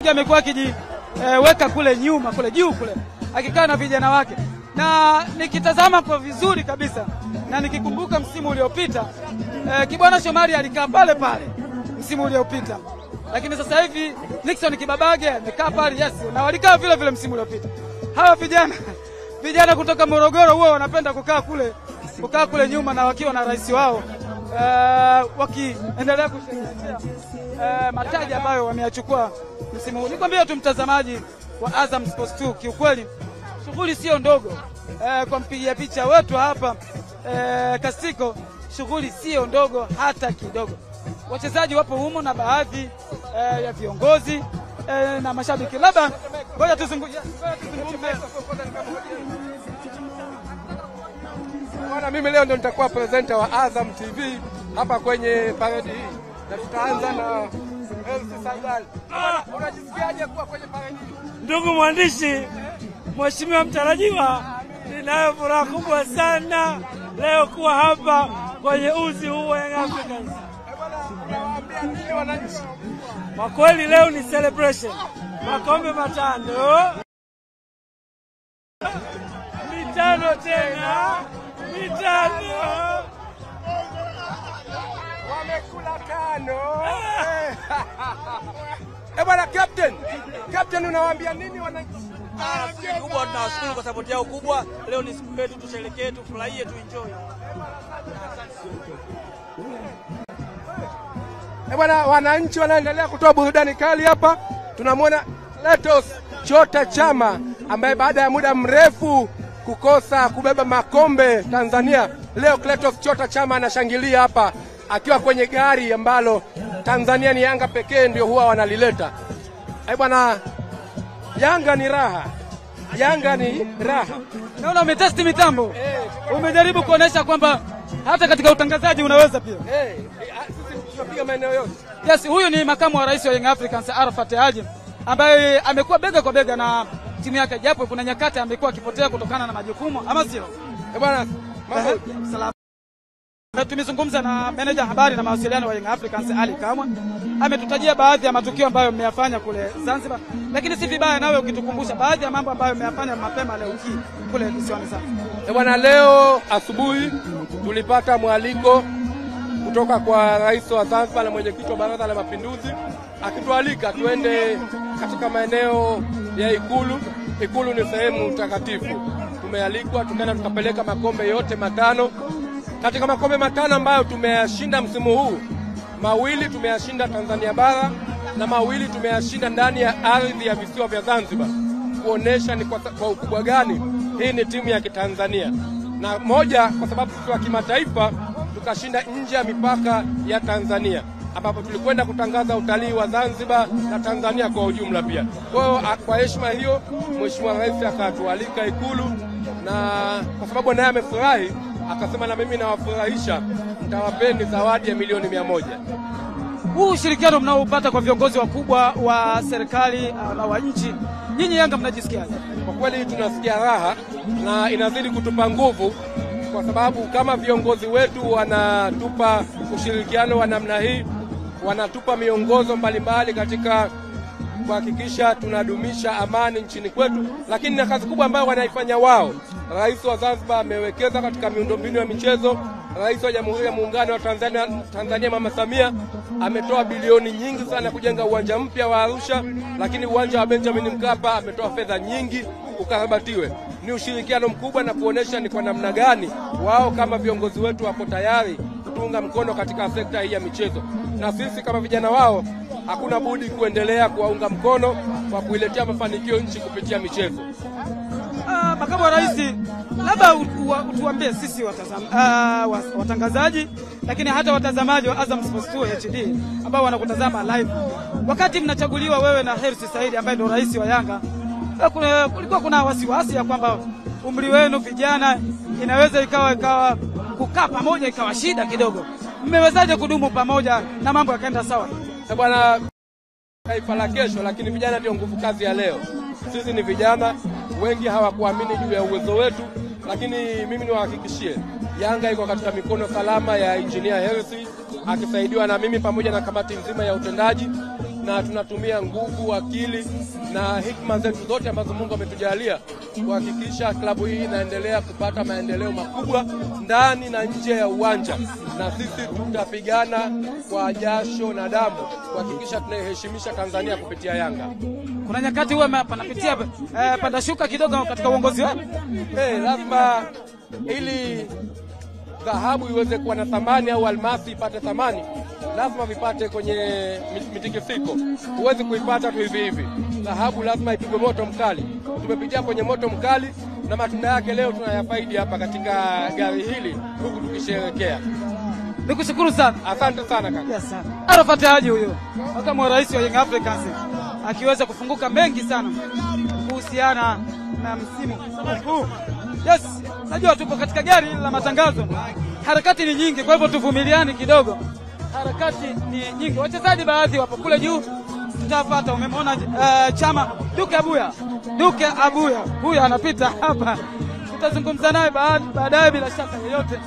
Nasikia amekuwa weka kule nyuma, kule juu kule, akikaa na vijana wake. Na nikitazama kwa vizuri kabisa, na nikikumbuka msimu uliopita, Kibwana Shomari alikaa pale pale msimu uliopita. Lakini sasa hivi Nixon Kibabage amekaa pale, yes, na walikaa vile vile msimu uliopita. Hawa vijana kutoka Morogoro huwa wanapenda kukaa kule nyuma na wakiwa na rais wao, wakiendelea kusherehekea mataji ambayo wameyachukua msimu huu. Nikwambia tu mtazamaji wa Azam Sports 2, kiukweli shughuli sio ndogo. Kwa mpigia picha wetu hapa Kastiko, shughuli sio ndogo hata kidogo. Wachezaji wapo humo na baadhi ya viongozi na mashabiki. Labda ngoja tuzungumzie. Bwana, mimi leo ndio nitakuwa presenter wa Azam TV hapa kwenye parade hii. Na tutaanza na Elsi Sangal. Unajisikiaje kuwa kwenye parade hii? Ndugu mwandishi, mheshimiwa mtarajiwa, ninayo furaha kubwa sana leo kuwa hapa kwenye uzi huu wa Young Africans. Unawaambia nini wananchi? Kwa kweli leo ni celebration. Makombe 5. Mitano tena. Wamekula 5. Bwana Captain, unawaambia nini wananchi? Siku kubwa, tunawashukuru kwa support yao kubwa. Leo ni siku yetu, tusherehekee, tufurahie, tuenjoy. Bwana, wananchi wanaendelea kutoa burudani kali hapa. Tunamwona Clatous Chota Chama ambaye baada ya muda mrefu kukosa kubeba makombe Tanzania, leo Clatous Chota Chama anashangilia hapa akiwa kwenye gari ambalo Tanzania ni Yanga pekee ndio huwa wanalileta. Bwana, Yanga ni raha. Naona umetesti mitambo. Umejaribu kuonesha kwamba hata katika utangazaji unaweza pia. Sisi tunapiga maeneo yote. Yes, huyu ni makamu wa rais wa Young Africans Arafat Haji, ambaye amekuwa bega kwa bega na timu yake, japo kuna nyakati amekuwa akipotea kutokana na majukumu, ama sio? Bwana, mambo salama. Tumezungumza na meneja habari na mawasiliano wa Young Africans Ali Kamwe. Ametutajia baadhi ya matukio ambayo mmeyafanya kule Zanzibar, lakini si vibaya nawe ukitukumbusha baadhi ya mambo ambayo mmeyafanya mapema leo hii kule visiwani Zanzibar. Bwana, leo asubuhi tulipata mwaliko kutoka kwa rais wa Zanzibar na mwenyekiti wa Baraza la Mapinduzi akitualika tuende katika maeneo ya Ikulu. Ikulu ni sehemu takatifu. Tumealikwa, tukaenda tukapeleka makombe yote 5. Katika makombe 5 ambayo tumeyashinda msimu huu, 2 tumeyashinda Tanzania bara na 2 tumeyashinda ndani ya ardhi ya visiwa vya Zanzibar, kuonesha ni kwa ukubwa gani hii ni timu ya Kitanzania. Na 1 kwa sababu kwa kimataifa tukashinda nje ya mipaka ya Tanzania, ambapo tulikwenda kutangaza utalii wa Zanzibar na Tanzania kwa ujumla pia. Kwa heshima hiyo Mheshimiwa Rais akatualika Ikulu, na kwa sababu naye amefurahi akasema na mimi nawafurahisha, nitawapeni zawadi ya milioni 100. Huu ushirikiano mnaoupata kwa viongozi wakubwa wa serikali na wa nchi, nyinyi Yanga mnajisikiaje? Kwa kweli tunasikia raha na inazidi kutupa nguvu, kwa sababu kama viongozi wetu wanatupa ushirikiano wa namna hii, wanatupa miongozo mbalimbali katika kuhakikisha tunadumisha amani nchini kwetu, lakini na kazi kubwa ambayo wanaifanya wao. Rais wa Zanzibar amewekeza katika miundombinu ya michezo. Rais wa Jamhuri ya Muungano wa Tanzania Mama Samia ametoa bilioni nyingi sana kujenga uwanja mpya wa Arusha, lakini uwanja wa Benjamin Mkapa ametoa fedha nyingi ukarabatiwe. Ni ushirikiano mkubwa na kuonesha ni kwa namna gani wao kama viongozi wetu wako tayari kutunga mkono katika sekta hii ya michezo, na sisi kama vijana wao hakuna budi kuendelea kuwaunga mkono kwa kuiletea mafanikio nchi kupitia michezo. Makamu wa rais, labda utuambie sisi watangazaji, lakini hata watazamaji wa Azam Sports 2 HD ambao wanakutazama live, wakati mnachaguliwa wewe na Hersi Said ambaye ndio rais wa Yanga, kulikuwa kuna wasiwasi ya kwamba umri wenu vijana inaweza ikawa kukaa pamoja ikawa shida kidogo. Mmewezaje kudumu pamoja na mambo yakaenda sawa? Bwana, taifa la kesho, lakini vijana ndio nguvu kazi ya leo. Sisi ni vijana, wengi hawakuamini juu ya uwezo wetu, lakini mimi niwahakikishie Yanga iko katika mikono salama ya Engineer Hersi akisaidiwa na mimi pamoja na kamati nzima ya utendaji, na tunatumia nguvu, akili na hikma zetu zote ambazo Mungu ametujalia kuhakikisha klabu hii inaendelea kupata maendeleo makubwa ndani na nje ya uwanja, na sisi tutapigana kwa jasho na damu kuhakikisha tunaiheshimisha Tanzania kupitia Yanga. Kuna nyakati huwa panapitia panda shuka kidogo katika uongozi wao. Lazima ili dhahabu iweze kuwa na thamani au almasi ipate thamani, lazima vipate kwenye mitikisiko. Huwezi kuipata tu hivi hivi. Dhahabu lazima ipigwe moto mkali. Tumepitia kwenye moto mkali na matunda yake leo tunayafaidi hapa katika gari hili huku tukisherehekea. Nikushukuru sana. Asante sana kaka. Yes, sana. Arafat Haji huyo, makamu wa rais wa Young Africans, akiweza kufunguka mengi sana kuhusiana na msimu huu. Yes, najua tupo katika gari la matangazo. Harakati ni nyingi, kwa hivyo tuvumiliane kidogo. Harakati ni nyingi. Wachezaji baadhi wapo kule juu. Tutafuata, umemwona Chama Duke Abuya. Huyu anapita hapa. Tutazungumza naye baadaye bila shaka yoyote.